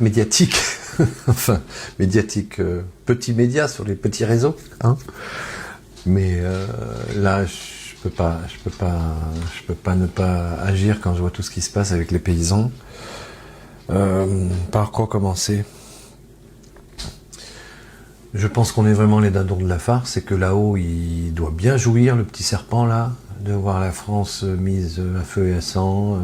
médiatique, enfin médiatique, petits médias sur les petits réseaux, hein. Mais là, je peux pas ne pas agir quand je vois tout ce qui se passe avec les paysans. Par quoi commencer? Je pense qu'on est vraiment les dindons de la farce et que là-haut, il doit bien jouir, le petit serpent là, de voir la France mise à feu et à sang.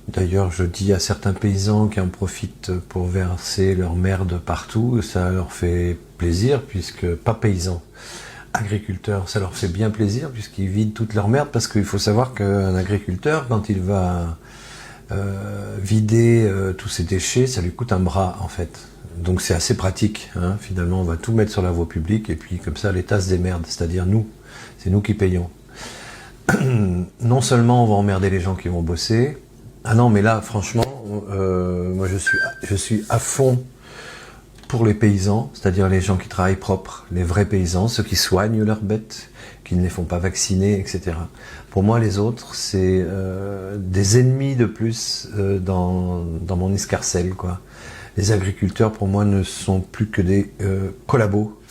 D'ailleurs, je dis à certains paysans qui en profitent pour verser leur merde partout, ça leur fait plaisir, puisque, pas paysans, agriculteurs, ça leur fait bien plaisir, puisqu'ils vident toute leur merde, parce qu'il faut savoir qu'un agriculteur, quand il va vider tous ses déchets, ça lui coûte un bras, en fait. Donc c'est assez pratique, hein. Finalement, on va tout mettre sur la voie publique, et puis comme ça, l'État se démerde, c'est-à-dire nous, c'est nous qui payons. Non seulement on va emmerder les gens qui vont bosser, ah non, mais là, franchement, moi je suis à fond pour les paysans, c'est-à-dire les gens qui travaillent propre, les vrais paysans, ceux qui soignent leurs bêtes, qui ne les font pas vacciner, etc. Pour moi, les autres, c'est des ennemis de plus dans mon escarcelle, quoi. Les agriculteurs, pour moi, ne sont plus que des collabos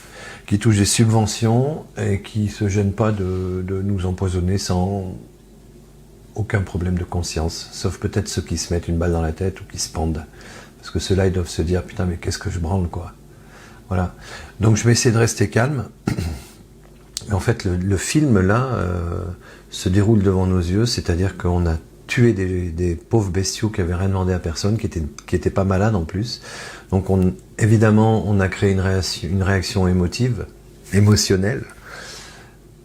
qui touchent des subventions et qui se gênent pas de nous empoisonner sans aucun problème de conscience, sauf peut-être ceux qui se mettent une balle dans la tête ou qui se pendent. Parce que ceux-là, ils doivent se dire, putain, mais qu'est-ce que je branle, quoi. Voilà. Donc je vais essayer de rester calme. Mais en fait, le film, là, se déroule devant nos yeux, c'est-à-dire qu'on a tué des pauvres bestiaux qui avaient rien demandé à personne, qui étaient pas malades en plus. Donc évidemment, on a créé une réaction émotionnelle.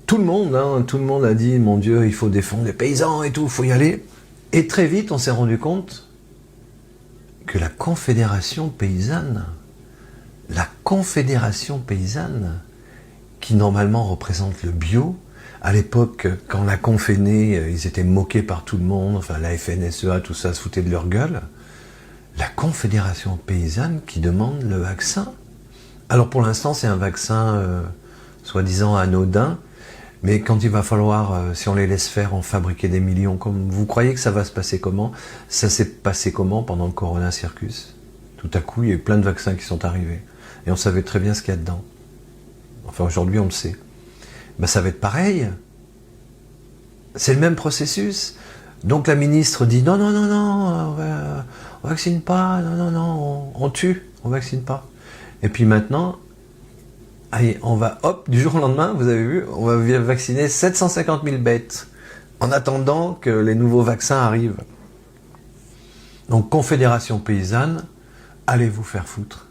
Tout le monde a dit, mon Dieu, il faut défendre les paysans et tout, il faut y aller. Et très vite, on s'est rendu compte que la Confédération paysanne, qui normalement représente le bio, à l'époque, quand la Conf est née, ils étaient moqués par tout le monde, enfin la FNSEA, tout ça, se foutait de leur gueule. La Confédération paysanne qui demande le vaccin. Alors pour l'instant, c'est un vaccin soi-disant anodin, mais quand il va falloir, si on les laisse faire, en fabriquer des millions, comme vous croyez que ça va se passer comment? Ça s'est passé comment pendant le Corona Circus? Tout à coup, il y a eu plein de vaccins qui sont arrivés. Et on savait très bien ce qu'il y a dedans. Enfin, aujourd'hui, on le sait. Ben, ça va être pareil. C'est le même processus. Donc la ministre dit non, on vaccine pas, non, on tue, on vaccine pas. Et puis maintenant, allez, on va, hop, du jour au lendemain, vous avez vu, on va vacciner 750 000 bêtes, en attendant que les nouveaux vaccins arrivent. Donc, Confédération paysanne, allez vous faire foutre.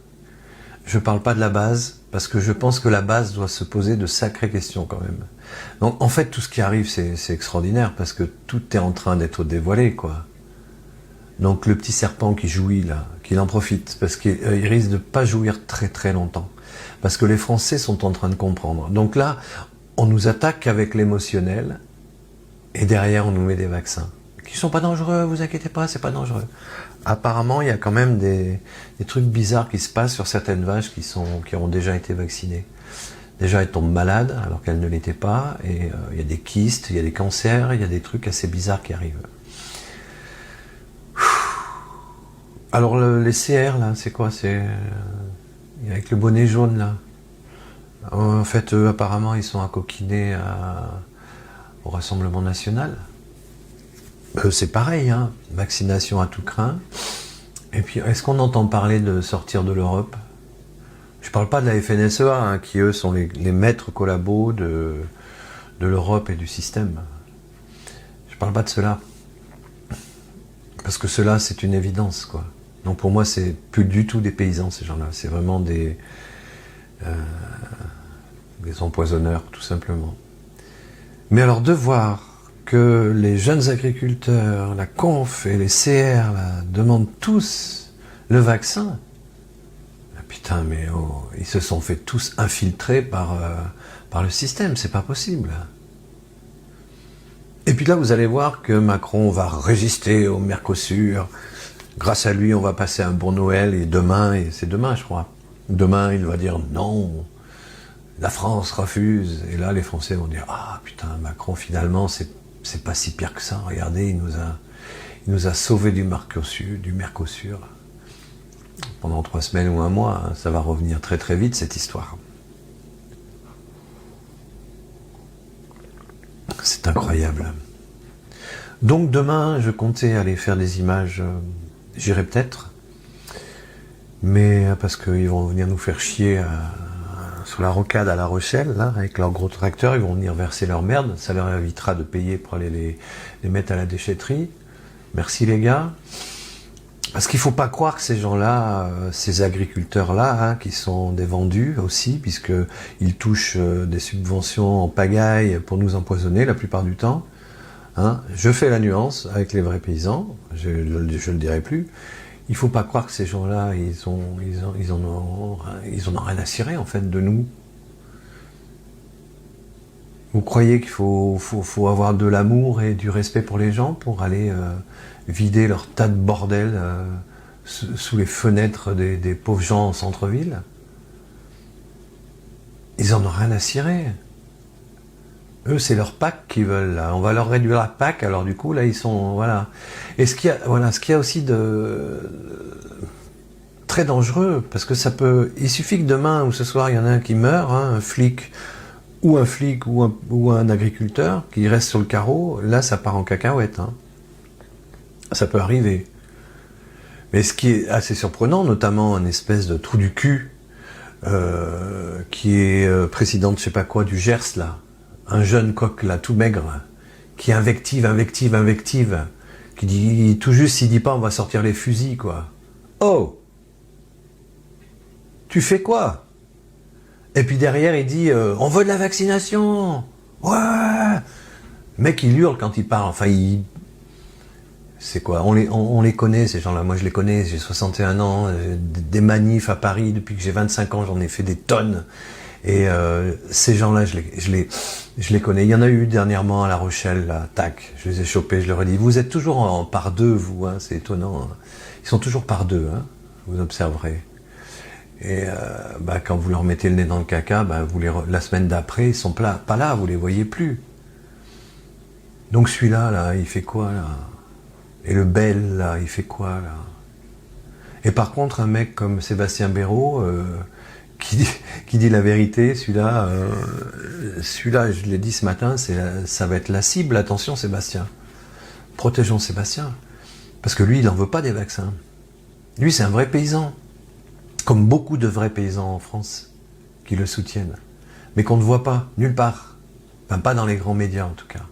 Je ne parle pas de la base, parce que je pense que la base doit se poser de sacrées questions quand même. Donc, en fait, tout ce qui arrive, c'est extraordinaire, parce que tout est en train d'être dévoilé, quoi. Donc, le petit serpent qui jouit, là, qu'il en profite, parce qu'il risque de ne pas jouir très très longtemps. Parce que les Français sont en train de comprendre. Donc là, on nous attaque avec l'émotionnel, et derrière, on nous met des vaccins. Qui sont pas dangereux, vous inquiétez pas, c'est pas dangereux. Apparemment, il y a quand même des trucs bizarres qui se passent sur certaines vaches qui ont déjà été vaccinées. Déjà, elles tombent malades, alors qu'elles ne l'étaient pas, et il y a des kystes, il y a des cancers, il y a des trucs assez bizarres qui arrivent. Alors, les CR, là, c'est quoi? C'est... avec le bonnet jaune, là. En fait, eux, apparemment, ils sont accoquinés au Rassemblement National. C'est pareil, hein. Vaccination à tout crin. Et puis, est-ce qu'on entend parler de sortir de l'Europe? Je parle pas de la FNSEA, hein, qui, eux, sont les maîtres collabos de l'Europe et du système. Je parle pas de cela. Parce que cela, c'est une évidence, quoi. Donc pour moi, c'est plus du tout des paysans, ces gens-là. C'est vraiment des empoisonneurs, tout simplement. Mais alors de voir que les jeunes agriculteurs, la Conf et les CR là, demandent tous le vaccin, ah, putain, mais oh, ils se sont fait tous infiltrer par le système, c'est pas possible. Et puis là, vous allez voir que Macron va résister au Mercosur. Grâce à lui, on va passer un bon Noël, et demain, et c'est demain, je crois, demain, il va dire non, la France refuse, et là, les Français vont dire, ah putain, Macron, finalement, c'est pas si pire que ça, regardez, il nous a sauvés du Mercosur. pendant 3 semaines ou 1 mois, hein, ça va revenir très très vite cette histoire. C'est incroyable. Donc demain, je comptais aller faire des images, j'irai peut-être, mais parce qu'ils vont venir nous faire chier sur la rocade à La Rochelle, là, avec leurs gros tracteurs, ils vont venir verser leur merde, ça leur évitera de payer pour aller les mettre à la déchetterie. Merci les gars. Parce qu'il ne faut pas croire que ces gens-là, ces agriculteurs-là, hein, qui sont des vendus aussi, puisqu'ils touchent des subventions en pagaille pour nous empoisonner la plupart du temps. Hein. Je fais la nuance avec les vrais paysans, je le dirai plus. Il ne faut pas croire que ces gens-là, ils en ont rien à cirer en fait de nous. Vous croyez qu'il faut avoir de l'amour et du respect pour les gens pour aller vider leur tas de bordel sous les fenêtres des pauvres gens en centre-ville? Ils en ont rien à cirer. Eux, c'est leur PAC qu'ils veulent, là. On va leur réduire la PAC, alors du coup, là, ils sont... Voilà. Et ce qu'il y a aussi de très dangereux, parce que ça peut... Il suffit que demain ou ce soir, il y en a un qui meurt, hein, un flic ou un agriculteur qui reste sur le carreau, là, ça part en cacahuète. Hein. Ça peut arriver. Mais ce qui est assez surprenant, notamment un espèce de trou du cul, qui est président de je sais pas quoi du Gers, là, un jeune coq, là, tout maigre, qui invective, qui dit tout juste, il dit pas on va sortir les fusils, quoi. Oh! Tu fais quoi? Et puis derrière, il dit on veut de la vaccination! Ouais! Le mec, il hurle quand il parle, enfin, c'est quoi? On les connaît, ces gens-là. Moi, je les connais, j'ai 61 ans, des manifs à Paris, depuis que j'ai 25 ans, j'en ai fait des tonnes. Et ces gens-là, je les connais. Il y en a eu dernièrement à La Rochelle, là, tac, je les ai chopés, je leur ai dit, vous êtes toujours par deux, vous, hein, c'est étonnant. Hein. Ils sont toujours par deux, hein, vous observerez. Et quand vous leur mettez le nez dans le caca, la semaine d'après, ils sont pas là, vous les voyez plus. Donc celui-là, là, il fait quoi, là? Et le bel, là, il fait quoi, là? Et par contre, un mec comme Sébastien Béraud, qui dit la vérité, celui-là, je l'ai dit ce matin, ça va être la cible. Attention, Sébastien. Protégeons Sébastien. Parce que lui, il n'en veut pas des vaccins. Lui, c'est un vrai paysan. Comme beaucoup de vrais paysans en France qui le soutiennent. Mais qu'on ne voit pas, nulle part. Enfin, pas dans les grands médias, en tout cas.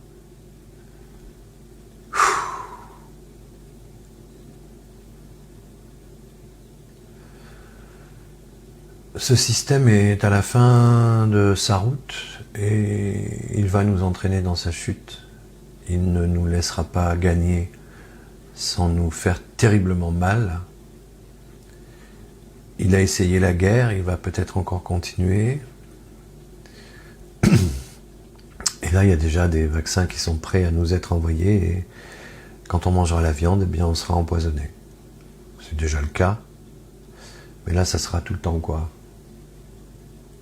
Ce système est à la fin de sa route et il va nous entraîner dans sa chute. Il ne nous laissera pas gagner sans nous faire terriblement mal. Il a essayé la guerre, il va peut-être encore continuer. Et là, il y a déjà des vaccins qui sont prêts à nous être envoyés et quand on mangera la viande, eh bien, on sera empoisonné. C'est déjà le cas. Mais là, ça sera tout le temps quoi?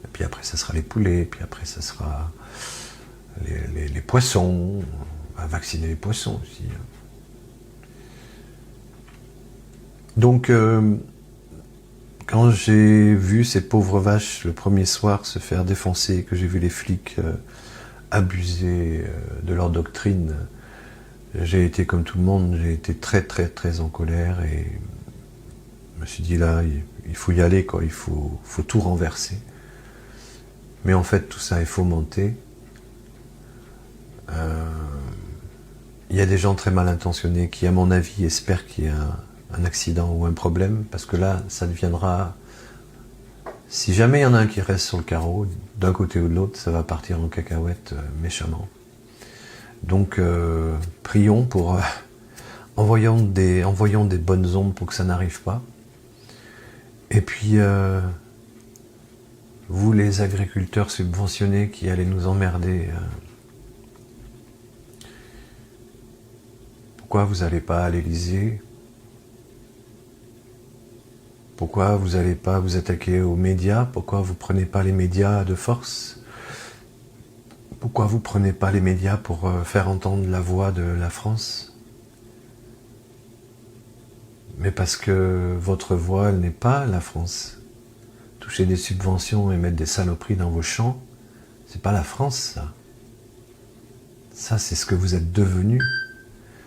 Et puis après, ça sera les poulets, puis après, ça sera les poissons. On va vacciner les poissons aussi. Donc, quand j'ai vu ces pauvres vaches le premier soir se faire défoncer, que j'ai vu les flics abuser de leur doctrine, j'ai été comme tout le monde, j'ai été très très très en colère et je me suis dit là, il faut y aller, quoi, il faut tout renverser. Mais en fait, tout ça est fomenté. Il y a des gens très mal intentionnés qui, à mon avis, espèrent qu'il y a un accident ou un problème, parce que là, ça deviendra... Si jamais il y en a un qui reste sur le carreau, d'un côté ou de l'autre, ça va partir en cacahuète méchamment. Donc, prions pour... envoyons des bonnes ondes pour que ça n'arrive pas. Et puis... vous, les agriculteurs subventionnés qui allez nous emmerder, pourquoi vous n'allez pas à l'Élysée? Pourquoi vous n'allez pas vous attaquer aux médias? Pourquoi vous ne prenez pas les médias de force? Pourquoi vous ne prenez pas les médias pour faire entendre la voix de la France? Mais parce que votre voix n'est pas la France. Toucher des subventions et mettre des saloperies dans vos champs, c'est pas la France, ça. Ça, c'est ce que vous êtes devenus.